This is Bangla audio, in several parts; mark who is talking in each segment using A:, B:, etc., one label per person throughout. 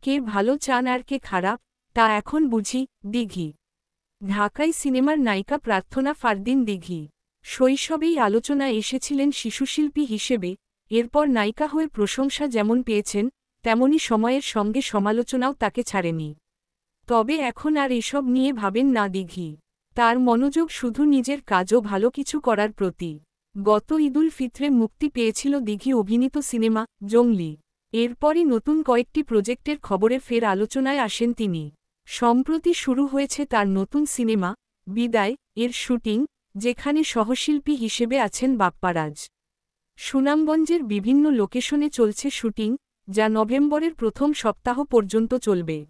A: কে ভালো চান আর কে খারাপ তা এখন বুঝি। দিঘি। ঢাকাই সিনেমার নায়িকা প্রার্থনা ফারদিন দিঘি। শৈশবেই আলোচনায় এসেছিলেন শিশুশিল্পী হিসেবে, এরপর নায়িকা হয়ে প্রশংসা যেমন পেয়েছেন, তেমনি সময়ের সঙ্গে সমালোচনাও তাকে ছাড়েনি। তবে এখন আর এসব নিয়ে ভাবেন না দিঘি। তার মনোযোগ শুধু নিজের কাজ ও ভালো কিছু করার প্রতি। গত ঈদুল ফিত্রে মুক্তি পেয়েছিল দিঘি অভিনীত সিনেমা জঙ্গলি। এরপরই নতুন কয়েকটি প্রজেক্টের খবরে ফের আলোচনায় আসেন তিনি। সম্প্রতি শুরু হয়েছে তার নতুন সিনেমা বিদায় এর শুটিং, যেখানে সহশিল্পী হিসেবে আছেন বাপ্পারাজ। সুনামগঞ্জের বিভিন্ন লোকেশনে চলছে শুটিং, যা নভেম্বরের প্রথম সপ্তাহ পর্যন্ত চলবে।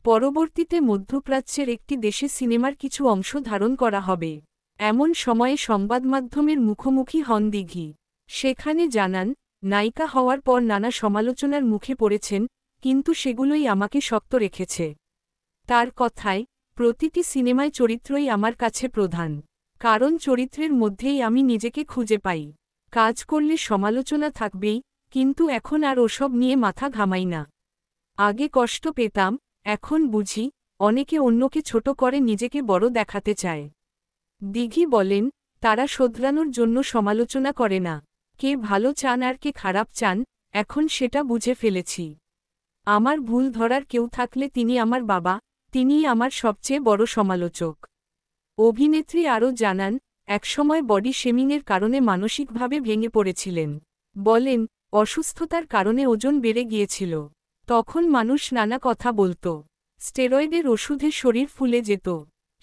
A: পরবর্তীতে মধ্যপ্রাচ্যের একটি দেশে সিনেমার কিছু অংশ ধারণ করা হবে। এমন সময়ে সংবাদমাধ্যমের মুখোমুখি হন দিঘি। সেখানে জানান, নায়িকা হওয়ার পর নানা সমালোচনার মুখে পড়েছেন, কিন্তু সেগুলোই আমাকে শক্ত রেখেছে। তার কথায়, প্রতিটি সিনেমায় চরিত্রই আমার কাছে প্রধান। কারণ চরিত্রের মধ্যেই আমি নিজেকে খুঁজে পাই। কাজ করলে সমালোচনা থাকবেই, কিন্তু এখন আর ওসব নিয়ে মাথা ঘামাই না। আগে কষ্ট পেতাম, এখন বুঝি, অনেকে অন্যকে ছোট করে নিজেকে বড় দেখাতে চায়। দিঘি বলেন, তারা শোধরানোর জন্য সমালোচনা করে না। কে ভালো চান আর কে খারাপ চান, এখন সেটা বুঝে ফেলেছি। আমার ভুল ধরার কেউ থাকলে তিনি আমার বাবা, তিনিই আমার সবচেয়ে বড় সমালোচক। অভিনেত্রী আরও জানান, একসময় বডি শেমিংয়ের কারণে মানসিকভাবে ভেঙে পড়েছিলেন। বলেন, অসুস্থতার কারণে ওজন বেড়ে গিয়েছিল। তখন মানুষ নানা কথা বলত। স্টেরয়েডের ওষুধে শরীর ফুলে যেত।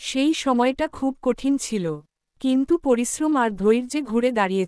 A: সেই সময়টা খুব কঠিন ছিল। কিন্তু পরিশ্রম আর ধৈর্যে ঘুরে দাঁড়িয়েছে।